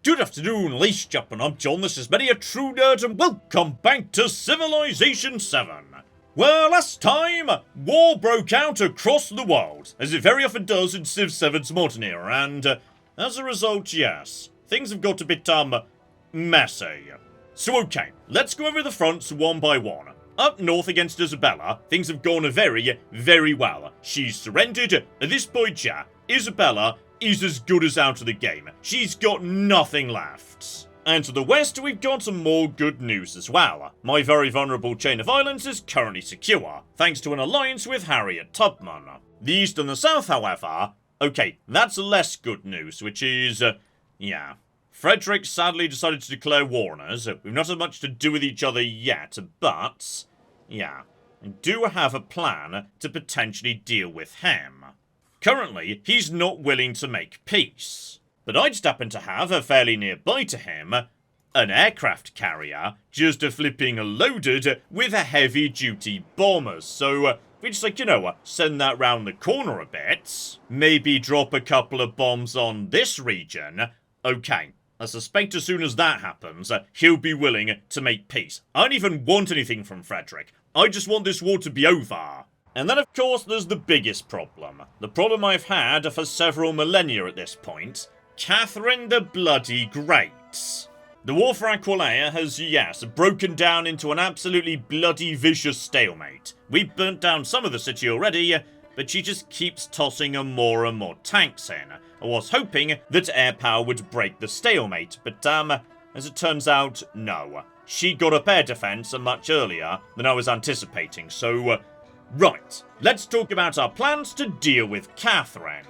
Good afternoon, ladies and gentlemen, I'm John, this is Many a True Nerd, and welcome back to Civilization VII. Well, last time, war broke out across the world, as it very often does in Civ 7's modern era, and as a result, yes, things have got a bit, messy. So okay, let's go over the fronts one by one. Up north against Isabella, things have gone very, very well. She's surrendered. At this point, yeah, Isabella is as good as out of the game. She's got nothing left. And to the west, we've got some more good news as well. My very vulnerable chain of islands is currently secure, thanks to an alliance with Harriet Tubman. The east and the south, however, okay, that's less good news, which is, yeah. Frederick sadly decided to declare war on us. We've not had much to do with each other yet, but, yeah, I do have a plan to potentially deal with him. Currently, he's not willing to make peace. But I just happen to have, fairly nearby to him, an aircraft carrier just flipping loaded with heavy-duty bombers. So, we just like, send that round the corner a bit. Maybe drop a couple of bombs on this region. Okay, I suspect as soon as that happens, he'll be willing to make peace. I don't even want anything from Frederick. I just want this war to be over. And then, of course, there's the biggest problem. The problem I've had for several millennia at this point. Catherine the Bloody Great. The war for Aquileia has, yes, broken down into an absolutely bloody vicious stalemate. We've burnt down some of the city already, but she just keeps tossing more and more tanks in. I was hoping that air power would break the stalemate, but, as it turns out, no. She got up air defense much earlier than I was anticipating, so, right, let's talk about our plans to deal with Catherine.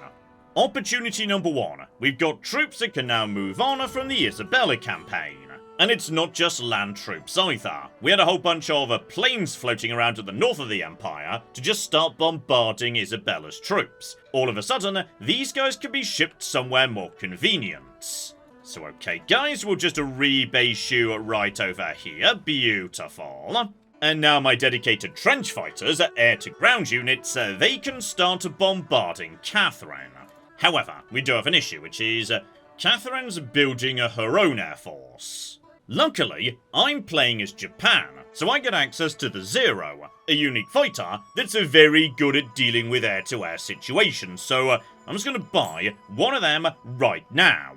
Opportunity number one. We've got troops that can now move on from the Isabella campaign. And it's not just land troops either. We had a whole bunch of planes floating around to the north of the Empire to just start bombarding Isabella's troops. All of a sudden, these guys can be shipped somewhere more convenient. So okay guys, we'll just rebase you right over here. Beautiful. And now my dedicated trench fighters, air-to-ground units, they can start bombarding Catherine. However, we do have an issue, which is Catherine's building her own air force. Luckily, I'm playing as Japan, so I get access to the Zero, a unique fighter that's very good at dealing with air-to-air situations, so I'm just going to buy one of them right now.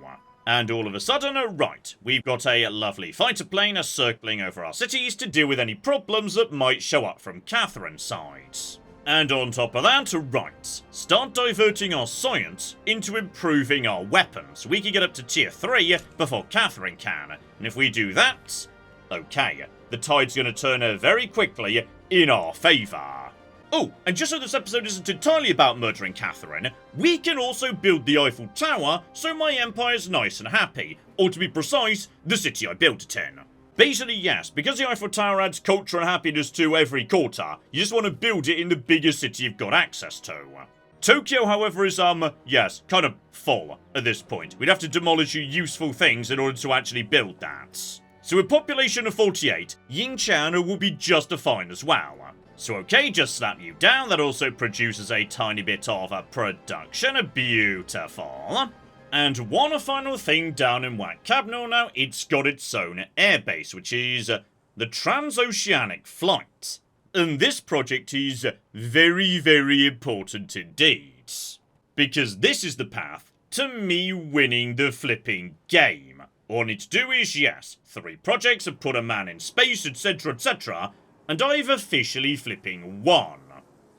And all of a sudden, right, we've got a lovely fighter plane circling over our cities to deal with any problems that might show up from Catherine's side. And on top of that, right, start diverting our science into improving our weapons. We can get up to tier 3 before Catherine can. And if we do that, okay, the tide's going to turn very quickly in our favour. Oh, and just so this episode isn't entirely about murdering Catherine, we can also build the Eiffel Tower so my empire's nice and happy. Or to be precise, the city I built it in. Basically, yes, because the Eiffel Tower adds culture and happiness to every quarter, you just want to build it in the biggest city you've got access to. Tokyo, however, is, yes, kind of full at this point. We'd have to demolish useful things in order to actually build that. So with population of 48, Yingqian will be just fine as well. So okay, just slap you down, that also produces a tiny bit of production, beautiful. And one final thing down in Wat Cabnel now, it's got its own airbase, which is the Transoceanic Flight. And this project is very, very important indeed. Because this is the path to me winning the flipping game. All I need to do is, yes, 3 projects have put a man in space, etc, etc, and I've officially flipping won.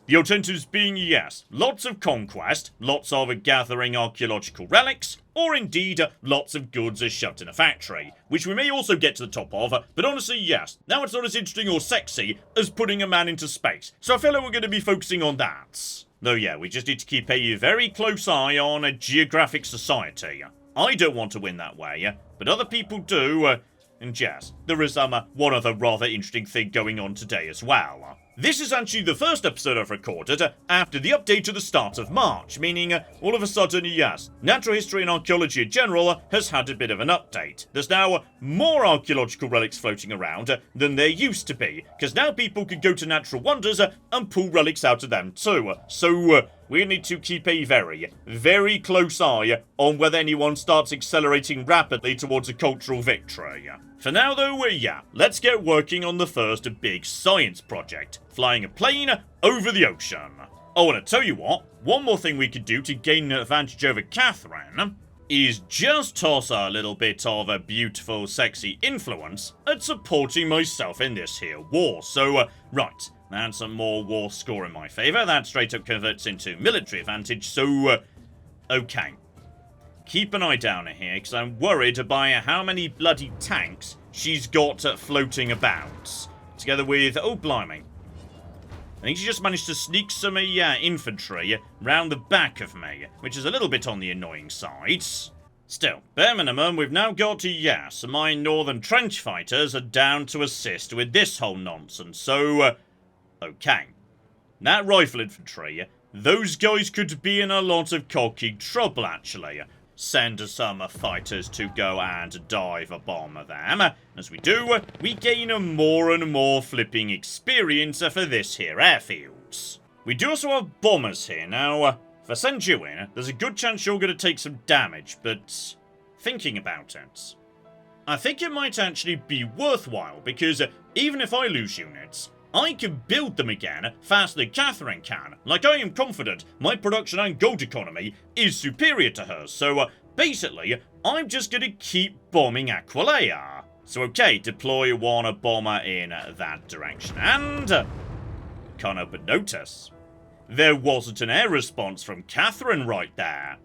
The alternatives being, yes, lots of conquest, lots of gathering archaeological relics, or indeed, lots of goods are shoved in a factory, which we may also get to the top of, but honestly, yes, now it's not as interesting or sexy as putting a man into space, so I feel like we're going to be focusing on that. Though yeah, we just need to keep a very close eye on a geographic society. I don't want to win that way, but other people do, and yes, there is one other rather interesting thing going on today as well. This is actually the first episode I've recorded after the update to the start of March, meaning all of a sudden, yes, natural history and archaeology in general has had a bit of an update. There's now more archaeological relics floating around than there used to be, because now people can go to natural wonders and pull relics out of them too. So, we need to keep a very, very close eye on whether anyone starts accelerating rapidly towards a cultural victory. For now though, yeah, let's get working on the first big science project, flying a plane over the ocean. Oh, and I tell you what, one more thing we could do to gain an advantage over Catherine is just toss a little bit of a beautiful, sexy influence at supporting myself in this here war. So, right, that's some more war score in my favour. That straight up converts into military advantage, so, okay. Keep an eye down here, because I'm worried by how many bloody tanks she's got floating about. Together with, oh blimey, I think she just managed to sneak some infantry round the back of me, which is a little bit on the annoying side. Still, bare minimum, we've now got to, yes, my northern trench fighters are down to assist with this whole nonsense, so, okay. That rifle infantry, those guys could be in a lot of cocky trouble, actually. Send some fighters to go and dive bomb them. As we do, we gain more and more flipping experience for this here airfields. We do also have bombers here. Now, if I send you in, there's a good chance you're going to take some damage, but thinking about it, I think it might actually be worthwhile, because even if I lose units, I can build them again faster than Catherine can. Like, I am confident my production and gold economy is superior to hers, so basically, I'm just going to keep bombing Aquileia. So okay, deploy one bomber in that direction, and can't help but notice there wasn't an air response from Catherine right there.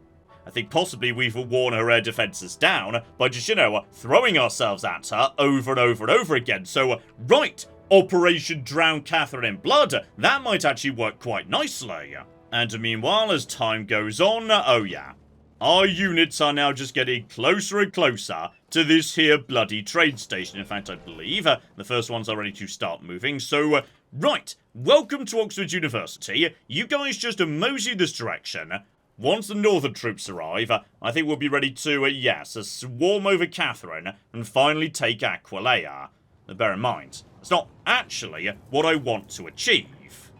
I think possibly we've worn her air defences down by just, you know, throwing ourselves at her over and over and over again. So, right, Operation Drown Catherine in Blood, that might actually work quite nicely. And meanwhile, as time goes on, oh yeah, our units are now just getting closer and closer to this here bloody train station. In fact, I believe the first ones are ready to start moving. So, right, welcome to Oxford University. You guys just mosey this direction. Once the northern troops arrive, I think we'll be ready to, yes, swarm over Catherine and finally take Aquileia. But bear in mind, it's not actually what I want to achieve.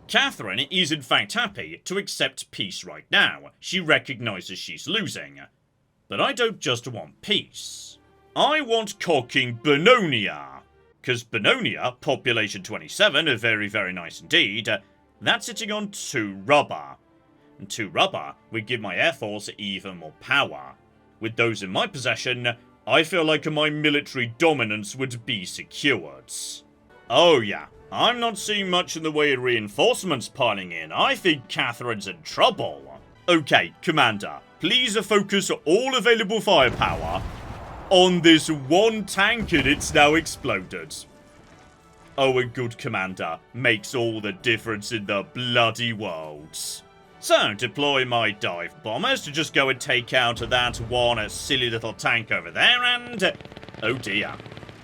Catherine is in fact happy to accept peace right now. She recognises she's losing. But I don't just want peace. I want cocking Bononia. Because Bononia, population 27, very, very nice indeed, that's sitting on 2 rubber. And 2 rubber would give my air force even more power. With those in my possession, I feel like my military dominance would be secured. Oh yeah, I'm not seeing much in the way of reinforcements piling in. I think Catherine's in trouble. Okay, Commander, please focus all available firepower on this one tank and it's now exploded. Oh, a good Commander makes all the difference in the bloody world. So, deploy my dive bombers to just go and take out that one silly little tank over there, and oh dear.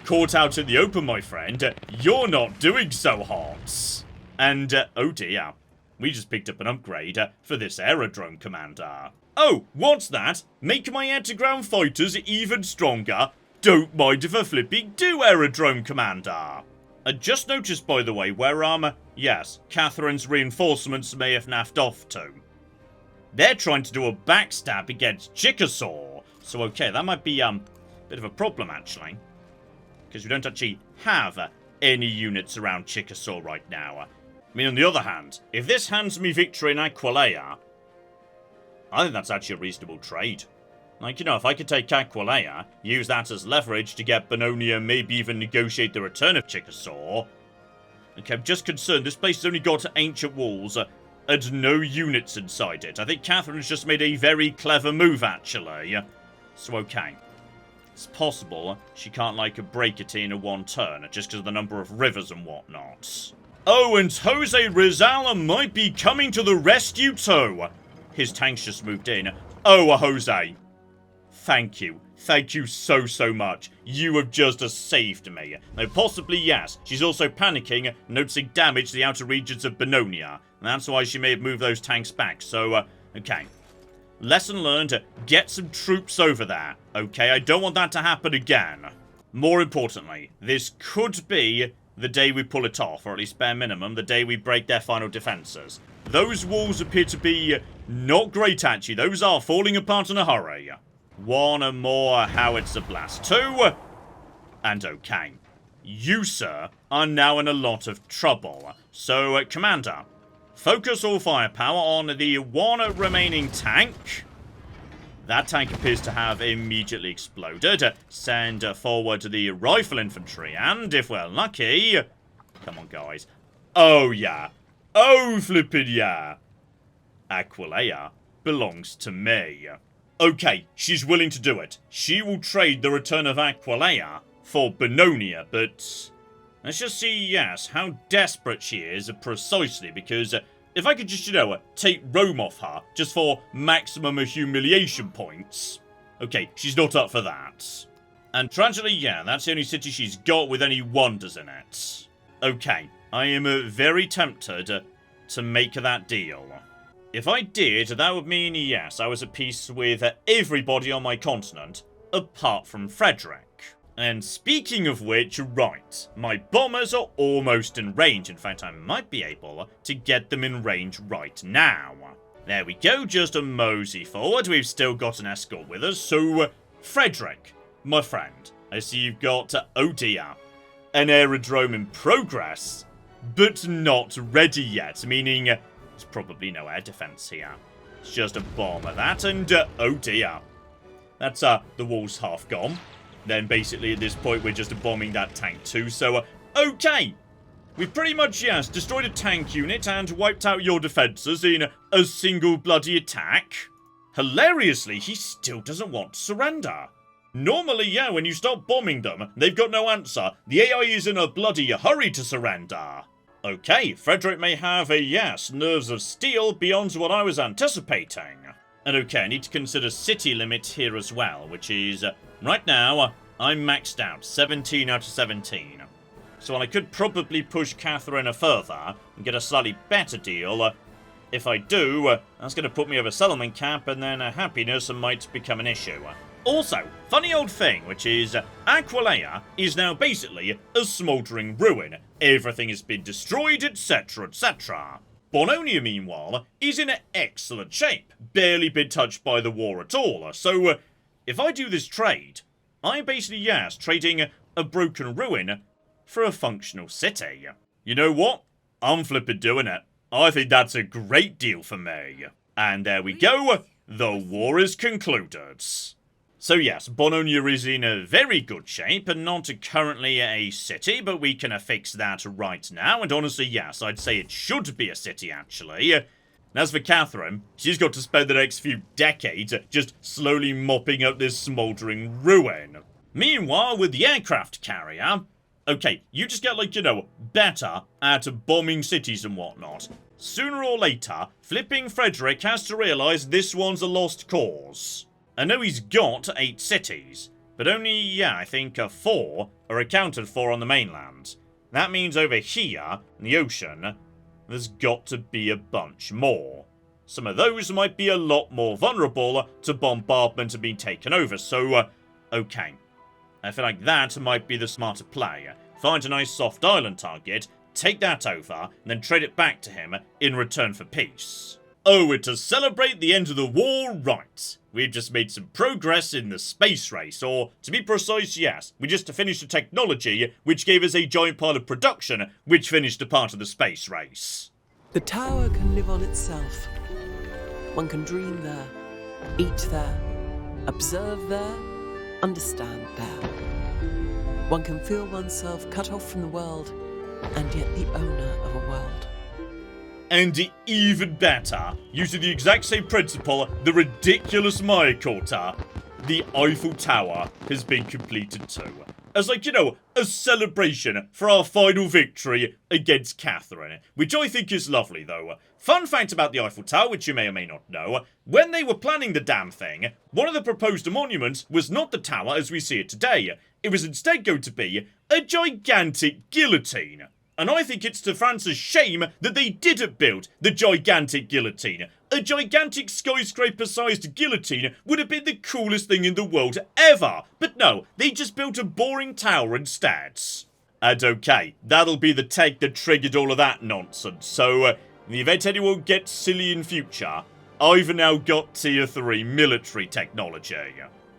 Caught out in the open, my friend. You're not doing so hot. And, oh dear. We just picked up an upgrade for this aerodrome, Commander. Oh, what's that? Make my air-to-ground fighters even stronger? Don't mind if I flipping do, aerodrome, Commander. I just noticed, by the way, where, yes, Catherine's reinforcements may have naffed off to. They're trying to do a backstab against Chickasaw. So, okay, that might be, a bit of a problem, actually. Because we don't actually have any units around Chickasaw right now. I mean, on the other hand, if this hands me victory in Aquileia, I think that's actually a reasonable trade. Like, you know, if I could take Aquileia, use that as leverage to get Bononia, maybe even negotiate the return of Chickasaw. Okay, I'm just concerned this place has only got ancient walls and no units inside it. I think Catherine's just made a very clever move, actually. So, okay. It's possible she can't, like, break it in a one turn, just because of the number of rivers and whatnot. Oh, and Jose Rizal might be coming to the rescue too. His tanks just moved in. Oh, Jose. Thank you. Thank you so, so much. You have just saved me. Now, possibly, yes, she's also panicking, noticing damage to the outer regions of Bononia. That's why she may have moved those tanks back. So, okay. Lesson learned, get some troops over there. Okay, I don't want that to happen again. More importantly, this could be the day we pull it off, or at least bare minimum, the day we break their final defenses. Those walls appear to be not great, actually. Those are falling apart in a hurry. One more howitzer blast. Two. And okay. You, sir, are now in a lot of trouble. So, Commander, focus all firepower on the one remaining tank. That tank appears to have immediately exploded. Send forward the rifle infantry, and if we're lucky... Come on, guys. Oh, yeah. Oh, flippin' yeah. Aquileia belongs to me. Okay, she's willing to do it. She will trade the return of Aquileia for Bononia, but... Let's just see, yes, how desperate she is precisely, because... if I could just, take Rome off her, just for maximum humiliation points. Okay, she's not up for that. And tragically, yeah, that's the only city she's got with any wonders in it. Okay, I am very tempted to make that deal. If I did, that would mean, yes, I was at peace with everybody on my continent, apart from Frederick. And speaking of which, right, my bombers are almost in range. In fact, I might be able to get them in range right now. There we go, just a mosey forward. We've still got an escort with us. So, Frederick, my friend, I see you've got, oh dear, an aerodrome in progress, but not ready yet, meaning there's probably no air defense here. It's just a bomber, that, and, oh dear. That's, the wall's half gone. Then basically at this point we're just bombing that tank too, so okay! We've pretty much, yes, destroyed a tank unit and wiped out your defences in a single bloody attack. Hilariously, he still doesn't want to surrender. Normally, yeah, when you start bombing them, they've got no answer. The AI is in a bloody hurry to surrender. Okay, Frederick may have a, yes, nerves of steel beyond what I was anticipating. And okay, I need to consider city limit here as well, which is... right now, I'm maxed out, 17 out of 17. So I could probably push Catherine further and get a slightly better deal. If I do, that's going to put me over settlement cap, and then happiness might become an issue. Also, funny old thing, which is Aquileia is now basically a smouldering ruin. Everything has been destroyed, etc., etc. Bononia, meanwhile, is in excellent shape, barely been touched by the war at all. So, if I do this trade, I'm basically, yes, trading a broken ruin for a functional city. You know what? I'm flippin' doing it. I think that's a great deal for me. And there we go. The war is concluded. So yes, Bononia is in a very good shape and not currently a city, but we can fix that right now. And honestly, yes, I'd say it should be a city, actually. And as for Catherine, she's got to spend the next few decades just slowly mopping up this smouldering ruin. Meanwhile, with the aircraft carrier, okay, you just get, like, better at bombing cities and whatnot. Sooner or later, flipping Frederick has to realise this one's a lost cause. I know he's got 8 cities, but only, yeah, I think 4 are accounted for on the mainland. That means over here, in the ocean, there's got to be a bunch more. Some of those might be a lot more vulnerable to bombardment and being taken over, so, okay. I feel like that might be the smarter play. Find a nice soft island target, take that over, and then trade it back to him in return for peace. Oh, and to celebrate the end of the war, right. We've just made some progress in the space race, or, to be precise, yes, we just finished a technology which gave us a giant pile of production, which finished a part of the space race. The tower can live on itself. One can dream there, eat there, observe there, understand there. One can feel oneself cut off from the world, and yet the owner of a world. And even better, using the exact same principle, the ridiculous Maya quarter, the Eiffel Tower has been completed too. as like, a celebration for our final victory against Catherine, which I think is lovely though. Fun fact about the Eiffel Tower, which you may or may not know, when they were planning the damn thing, one of the proposed monuments was not the tower as we see it today. It was instead going to be a gigantic guillotine. And I think it's to France's shame that they didn't build the gigantic guillotine. A gigantic skyscraper-sized guillotine would have been the coolest thing in the world ever. But no, they just built a boring tower instead. And okay, that'll be the tech that triggered all of that nonsense. So, in the event anyone gets silly in future, I've now got tier 3 military technology.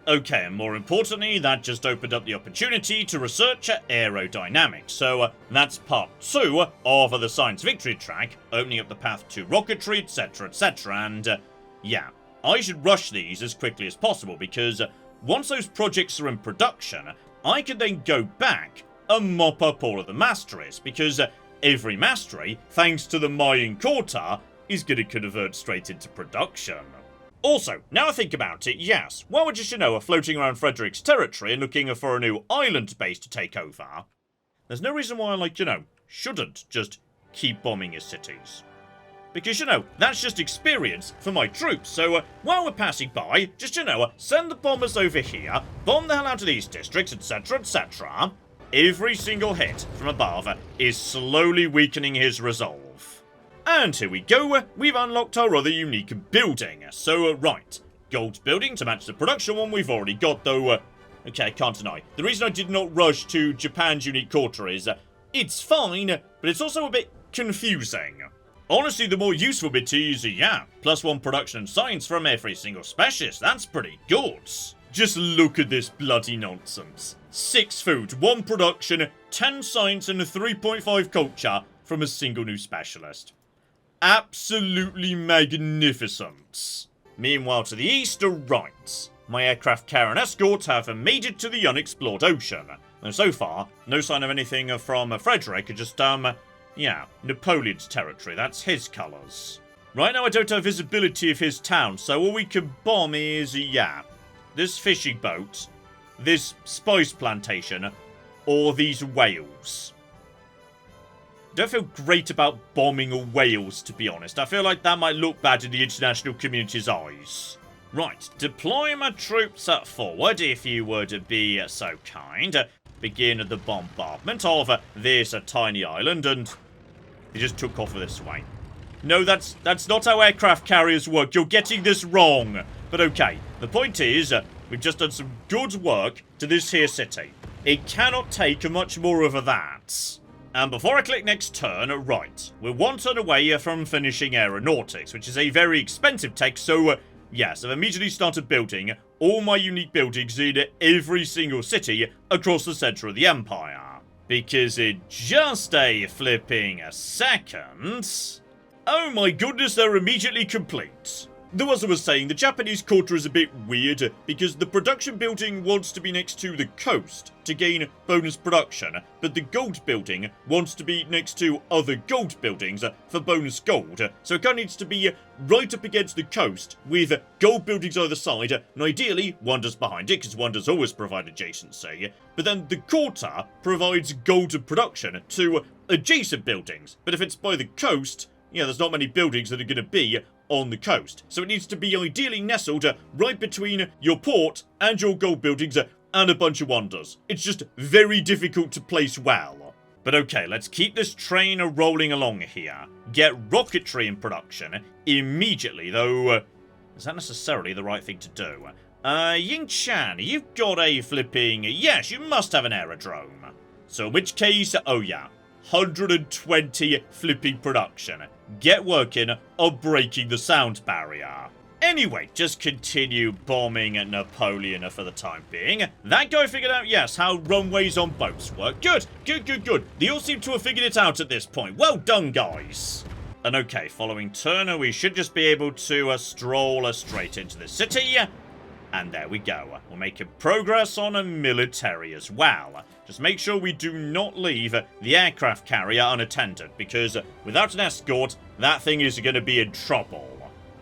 Okay, and more importantly, that just opened up the opportunity to research aerodynamics. So that's part 2 of the science victory track, opening up the path to rocketry, etc, etc. And yeah, I should rush these as quickly as possible because once those projects are in production, I can then go back and mop up all of the masteries, because every mastery, thanks to the Mayan quarter, is going to convert straight into production. Also, now I think about it, yes, why would you are floating around Frederick's territory and looking for a new island base to take over? There's no reason why I, shouldn't just keep bombing his cities. Because, that's just experience for my troops, so while we're passing by, just, send the bombers over here, bomb the hell out of these districts, etc, etc. Every single hit from above is slowly weakening his resolve. And here we go, we've unlocked our other unique building. So, right, gold building to match the production one we've already got, though, okay, I can't deny. The reason I did not rush to Japan's unique quarter is, it's fine, but it's also a bit confusing. Honestly, the more useful bit is, yeah, +1 production and science from every single specialist, that's pretty good. Just look at this bloody nonsense. 6 food, 1 production, 10 science and 3.5 culture from a single new specialist. Absolutely magnificent. Meanwhile, to the east, right, my aircraft carrier and escort have made it to the unexplored ocean. And so far, no sign of anything from Frederick, just, yeah, Napoleon's territory, that's his colours. Right now I don't have visibility of his town, so all we can bomb is, yeah, this fishing boat, this spice plantation, or these whales. Don't feel great about bombing whales, to be honest. I feel like that might look bad in the international community's eyes. Right, deploy my troops forward, if you would be so kind. Begin the bombardment of this tiny island, and he just took off this way. No, that's not how aircraft carriers work. You're getting this wrong. But okay, the point is, we've just done some good work to this here city. It cannot take much more of that. And before I click next turn, right, we're 1 turn away from finishing aeronautics, which is a very expensive tech, so yes, I've immediately started building all my unique buildings in every single city across the centre of the empire. Because in just a flipping second, oh my goodness, they're immediately complete. Though as I was saying, the Japanese quarter is a bit weird, because the production building wants to be next to the coast to gain bonus production, but the gold building wants to be next to other gold buildings for bonus gold, so it kind of needs to be right up against the coast, with gold buildings either side, and ideally one does behind it, because one does always provide adjacency, but then the quarter provides gold production to adjacent buildings, but if it's by the coast, yeah, there's not many buildings that are going to be on the coast. So it needs to be ideally nestled right between your port and your gold buildings and a bunch of wonders. It's just very difficult to place well. But okay, let's keep this train rolling along here. Get rocketry in production immediately, though is that necessarily the right thing to do? Ying-chan, you've got a flipping... Yes, you must have an aerodrome. So in which case, oh yeah, 120 flipping production. Get working on breaking the sound barrier. Anyway, just continue bombing Napoleon for the time being. That guy figured out, yes, how runways on boats work. Good, good, good, good. They all seem to have figured it out at this point. Well done, guys. And okay, following turn, we should just be able to stroll straight into the city. And there we go. We're making progress on a military as well. Just make sure we do not leave the aircraft carrier unattended, because without an escort, that thing is going to be in trouble.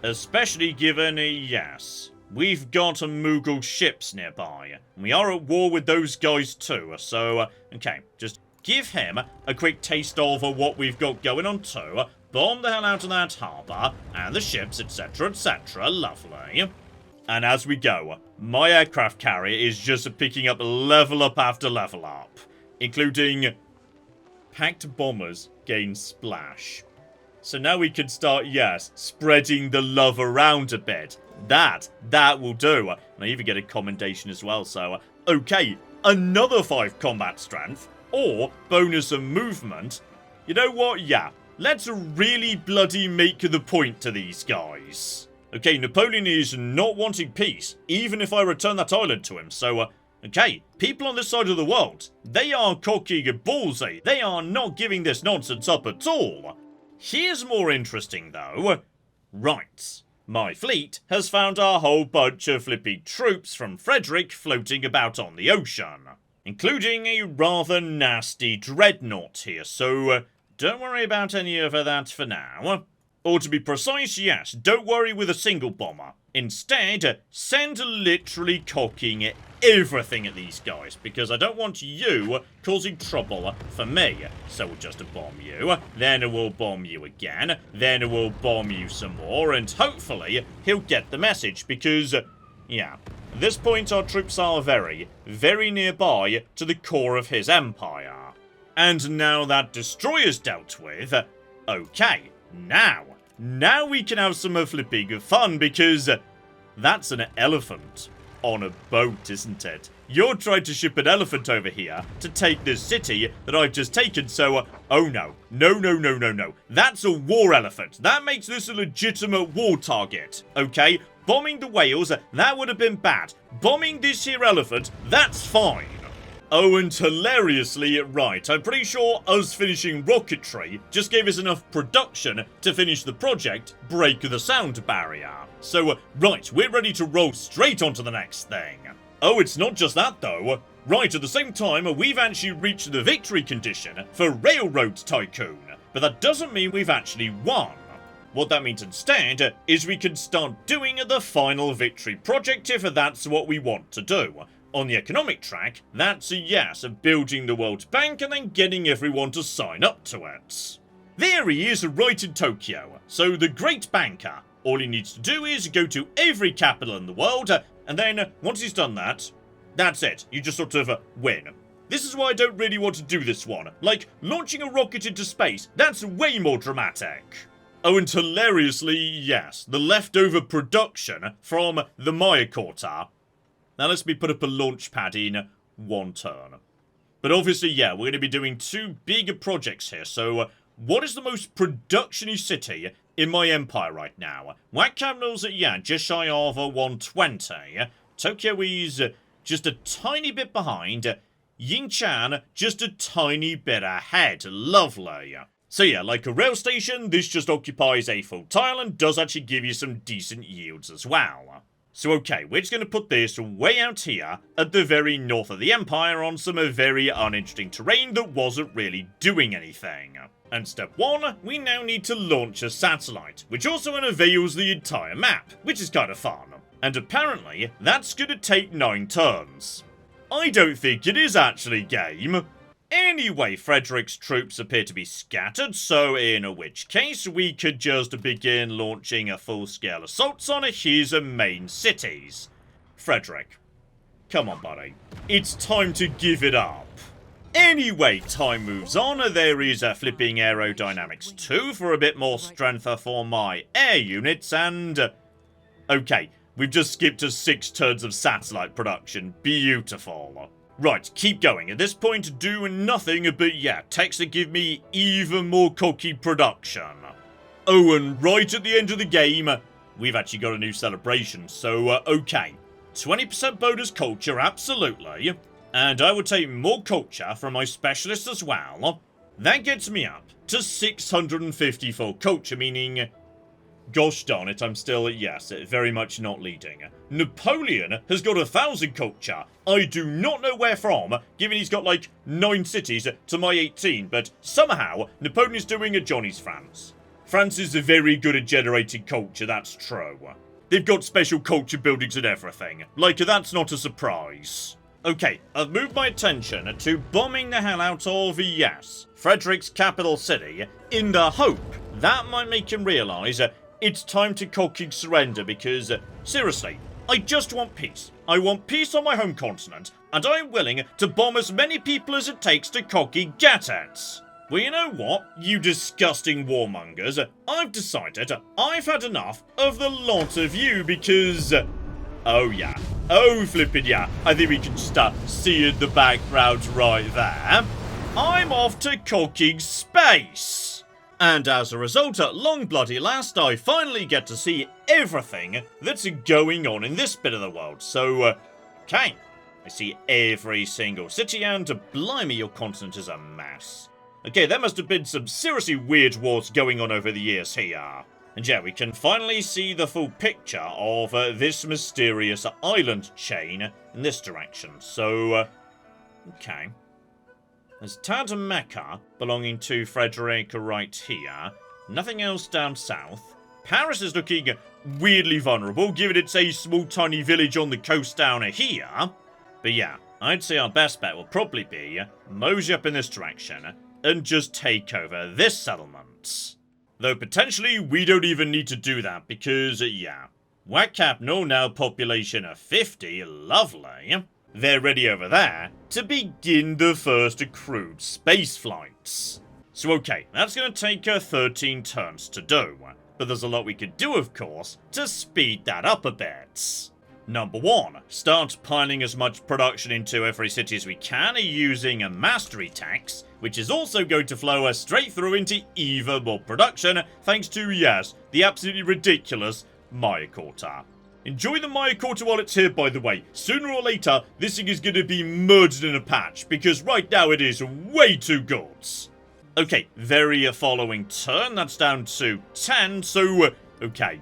Especially given, yes, we've got Mughal ships nearby. We are at war with those guys too, so, okay, just give him a quick taste of what we've got going on too. Bomb the hell out of that harbour, and the ships, etc, etc, lovely. And as we go, my aircraft carrier is just picking up level up after level up, including packed bombers gain splash. So now we can start, yes, spreading the love around a bit. That will do. And I even get a commendation as well, so, okay, another 5 combat strength, or bonus of movement. You know what, yeah, let's really bloody make the point to these guys. Okay, Napoleon is not wanting peace, even if I return that island to him, so, okay, people on this side of the world, they are cocky ballsy. They are not giving this nonsense up at all. Here's more interesting, though. Right. My fleet has found a whole bunch of flipping troops from Frederick floating about on the ocean, including a rather nasty dreadnought here, so don't worry about any of that for now. Or to be precise, yes, don't worry with a single bomber. Instead, send literally cocking everything at these guys, because I don't want you causing trouble for me. So we'll just bomb you, then we'll bomb you again, then we'll bomb you some more, and hopefully he'll get the message, because, yeah, at this point our troops are very, very nearby to the core of his empire. And now that destroyer's dealt with, okay, now we can have some flipping fun, because that's an elephant on a boat, isn't it? You're trying to ship an elephant over here to take this city that I've just taken, so, oh no. No. That's a war elephant. That makes this a legitimate war target, okay? Bombing the whales, that would have been bad. Bombing this here elephant, that's fine. Oh, and hilariously, right, I'm pretty sure us finishing rocketry just gave us enough production to finish the project, break the sound barrier. So, right, we're ready to roll straight onto the next thing. Oh, it's not just that though. Right, at the same time, we've actually reached the victory condition for Railroad Tycoon, but that doesn't mean we've actually won. What that means instead is we can start doing the final victory project if that's what we want to do. On the economic track, that's a yes, building the World Bank and then getting everyone to sign up to it. There he is, right in Tokyo. So the great banker, all he needs to do is go to every capital in the world, and then once he's done that, that's it. You just sort of win. This is why I don't really want to do this one. Like, launching a rocket into space, that's way more dramatic. Oh, and hilariously, yes, the leftover production from the Maya Quarter. Now let's put up a launch pad in 1 turn. But obviously, yeah, we're going to be doing 2 big projects here. So, what is the most production-y city in my empire right now? White Capital's, yeah, just shy of 120. Tokyo is just a tiny bit behind. Yinchan, just a tiny bit ahead. Lovely. So yeah, like a rail station, this just occupies a full tile and does actually give you some decent yields as well. So okay, we're just going to put this way out here at the very north of the empire on some very uninteresting terrain that wasn't really doing anything. And step 1, we now need to launch a satellite, which also unveils the entire map, which is kind of fun. And apparently, that's going to take 9 turns. I don't think it is actually, game. Anyway, Frederick's troops appear to be scattered, so in which case we could just begin launching a full-scale assaults on his main cities. Frederick, come on buddy, it's time to give it up. Anyway, time moves on, there is a flipping aerodynamics 2 for a bit more strength for my air units, and... okay, we've just skipped to 6 turns of satellite production, beautiful. Right, keep going. At this point, do nothing but, yeah, text to give me even more cocky production. Oh, and right at the end of the game, we've actually got a new celebration. So, okay. 20% bonus culture, absolutely. And I would take more culture from my specialist as well. That gets me up to 654 culture, meaning... gosh darn it, I'm still, yes, very much not leading. Napoleon has got 1,000 culture. I do not know where from, given he's got like 9 cities to my 18, but somehow Napoleon's doing a Johnny's France. France is very good at generating culture, that's true. they've got special culture buildings and everything. Like, that's not a surprise. Okay, I've moved my attention to bombing the hell out of, yes, Frederick's capital city, in the hope that might make him realise it's time to cocky surrender because, seriously, I just want peace. I want peace on my home continent, and I'm willing to bomb as many people as it takes to cocky get it. Well, you know what, you disgusting warmongers, I've decided I've had enough of the lot of you because... oh yeah, oh flippin' yeah, I think we can start seeing the background right there. I'm off to cocking space! And as a result, at long bloody last, I finally get to see everything that's going on in this bit of the world. So, okay, I see every single city, and blimey, your continent is a mess. Okay, there must have been some seriously weird wars going on over the years here. And yeah, we can finally see the full picture of this mysterious island chain in this direction. So, okay. There's Tad and Mecca belonging to Frederick right here. Nothing else down south. Paris is looking weirdly vulnerable, given it's a small tiny village on the coast down here. But yeah, I'd say our best bet will probably be mosey up in this direction and just take over this settlement. Though potentially we don't even need to do that because, yeah, Whackapnel now population of 50, lovely. They're ready over there to begin the first crewed space flights. So okay, that's going to take 13 turns to do, but there's a lot we could do, of course, to speed that up a bit. Number 1, start piling as much production into every city as we can using a mastery tax, which is also going to flow us straight through into even more production, thanks to, yes, the absolutely ridiculous Maya Quarter. Enjoy the Maya Quarter while it's here, by the way. Sooner or later, this thing is going to be murdered in a patch, because right now it is way too good. Okay, very following turn, that's down to 10, so, okay.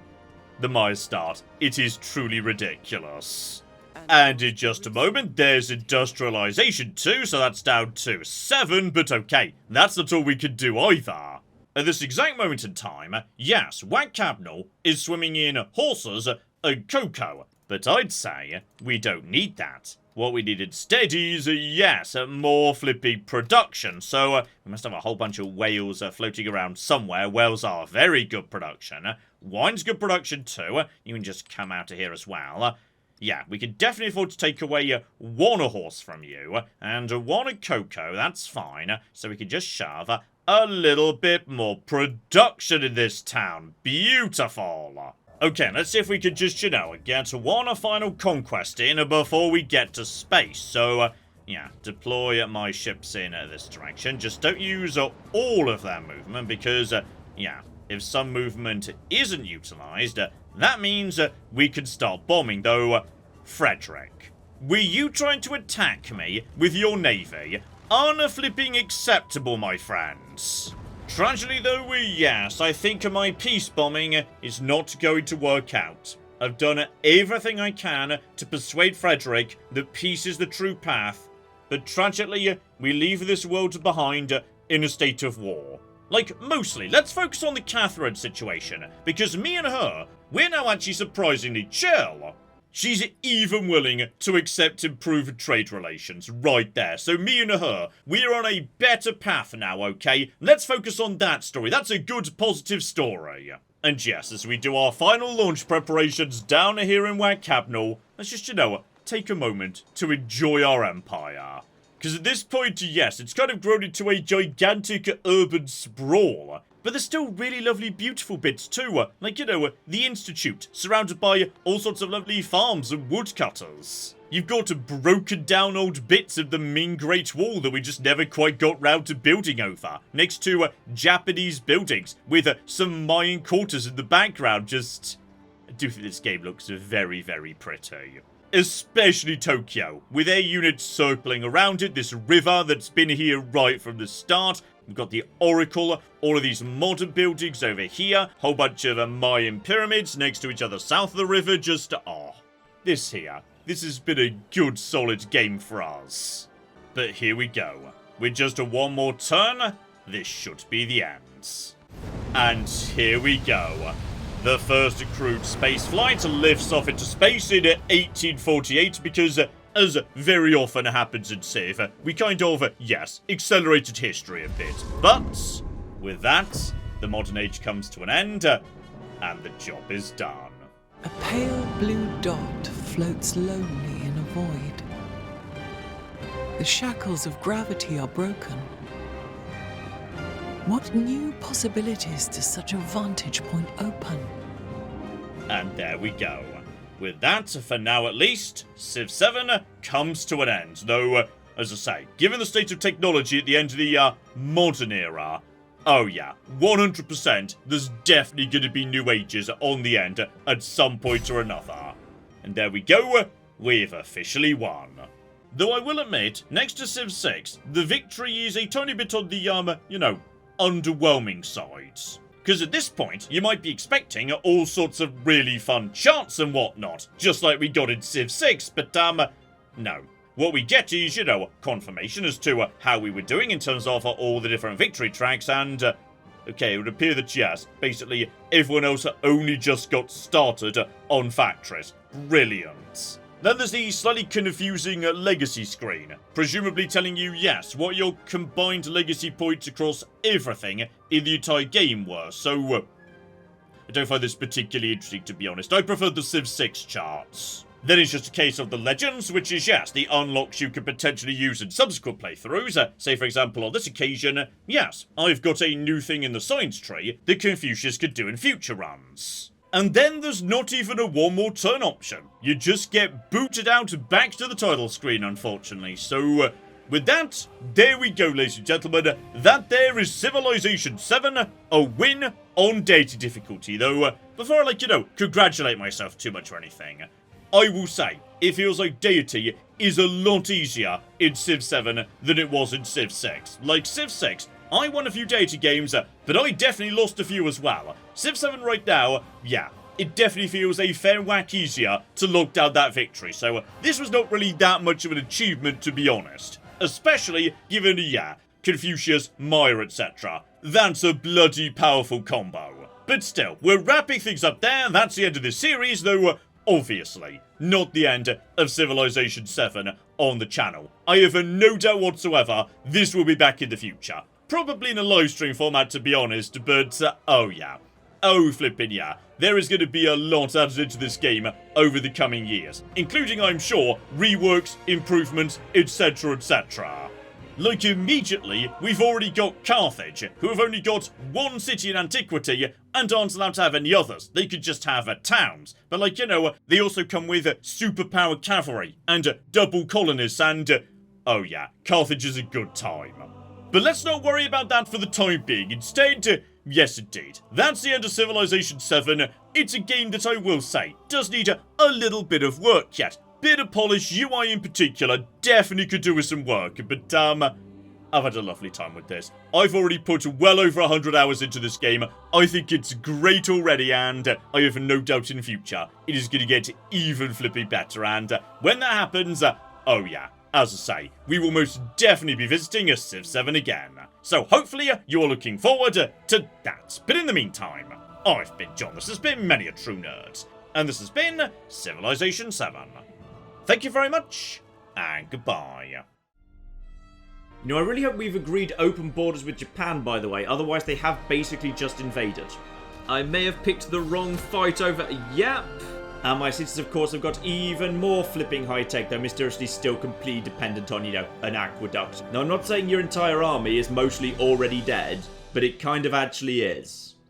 The Maya start. It is truly ridiculous. And in just a moment, there's industrialization too, so that's down to 7, but okay, that's not all we can do either. At this exact moment in time, yes, Whackapnel is swimming in horses and cocoa, but I'd say we don't need that. What we need instead is, yes, more flipping production, so we must have a whole bunch of whales floating around somewhere. Whales are very good production. Wine's good production too. You can just come out of here as well. Yeah, we can definitely afford to take away 1 horse from you, and 1 cocoa, that's fine. So we can just shove a little bit more production in this town. Beautiful. Okay, let's see if we can just, you know, get 1 final conquest in before we get to space. So, yeah, deploy my ships in this direction. Just don't use all of their movement because, yeah, if some movement isn't utilized, that means we can start bombing, though. Frederick, were you trying to attack me with your navy? Unflipping acceptable, my friends. Tragically, though, yes, I think my peace bombing is not going to work out. I've done everything I can to persuade Frederick that peace is the true path, but tragically, we leave this world behind in a state of war. Like, mostly, let's focus on the Catherine situation, because me and her, we're now actually surprisingly chill. She's even willing to accept improved trade relations right there. So me and her, we're on a better path now, okay? Let's focus on that story. That's a good, positive story. And yes, as we do our final launch preparations down here in Whackapnel, let's just, you know, take a moment to enjoy our empire. Because at this point, yes, it's kind of grown into a gigantic urban sprawl. But there's still really lovely, beautiful bits too. Like, you know, the Institute, surrounded by all sorts of lovely farms and woodcutters. You've got broken down old bits of the Ming Great Wall that we just never quite got round to building over. Next to Japanese buildings with some Mayan quarters in the background. Just, I do think this game looks very, very pretty. Especially Tokyo, with air units circling around it, this river that's been here right from the start. We've got the Oracle, all of these modern buildings over here, whole bunch of Mayan pyramids next to each other south of the river, just, oh, this has been a good solid game for us. But here we go, with just 1 more turn, this should be the end. And here we go. The first crewed space flight lifts off into space in 1848 because, as very often happens in Civ, we kind of, yes, accelerated history a bit. But with that, the modern age comes to an end, and the job is done. A pale blue dot floats lonely in a void. The shackles of gravity are broken. What new possibilities does such a vantage point open? And there we go. With that, for now at least, Civ 7 comes to an end. Though, as I say, given the state of technology at the end of the modern era, oh yeah, 100%, there's definitely going to be new ages on the end at some point or another. And there we go, we've officially won. Though I will admit, next to Civ 6, the victory is a tiny bit on the, underwhelming sides. Because at this point, you might be expecting all sorts of really fun charts and whatnot, just like we got in Civ 6, but, no. What we get is, confirmation as to how we were doing in terms of all the different victory tracks, and, okay, it would appear that, yes, basically everyone else only just got started on factories. Brilliant. Then there's the slightly confusing legacy screen, presumably telling you, yes, what your combined legacy points across everything in the entire game were, so, I don't find this particularly interesting, to be honest. I prefer the Civ 6 charts. Then it's just a case of the legends, which is, yes, the unlocks you could potentially use in subsequent playthroughs. Say, for example, on this occasion, yes, I've got a new thing in the science tree that Confucius could do in future runs. And then there's not even a one more turn option. You just get booted out back to the title screen, unfortunately. So, with that, there we go, ladies and gentlemen. That there is Civilization 7, a win on deity difficulty. Though, before I, congratulate myself too much or anything, I will say, it feels like deity is a lot easier in Civ 7 than it was in Civ 6. Like, Civ 6, I won a few deity games, but I definitely lost a few as well. Civ 7 right now, yeah, it definitely feels a fair whack easier to lock down that victory. So, this was not really that much of an achievement, to be honest. Especially given, yeah, Confucius, Maya, etc. That's a bloody powerful combo. But still, we're wrapping things up there. That's the end of this series, though, obviously, not the end of Civilization 7 on the channel. I have no doubt whatsoever this will be back in the future. Probably in a live stream format, to be honest, but, oh yeah. Oh, flippin' yeah. There is going to be a lot added into this game over the coming years, including, I'm sure, reworks, improvements, etc, etc. Like, immediately, we've already got Carthage, who have only got one city in antiquity and aren't allowed to have any others. They could just have towns. But, like, they also come with superpowered cavalry and double colonists and, oh yeah, Carthage is a good time. But let's not worry about that for the time being. Instead, yes indeed, that's the end of Civilization 7. It's a game that I will say does need a little bit of work yet. Bit of polish, UI in particular, definitely could do with some work, but I've had a lovely time with this. I've already put well over 100 hours into this game. I think it's great already, and I have no doubt in the future it is going to get even flipping better, and when that happens, oh yeah, as I say, we will most definitely be visiting a Civ 7 again. So hopefully you're looking forward to that. But in the meantime, I've been John, this has been Many a True Nerd, and this has been Civilization 7. Thank you very much, and goodbye. I really hope we've agreed open borders with Japan, by the way, otherwise they have basically just invaded. I may have picked the wrong fight over... Yep. And my cities, of course, have got even more flipping high-tech, though mysteriously still completely dependent on, an aqueduct. Now, I'm not saying your entire army is mostly already dead, but it kind of actually is.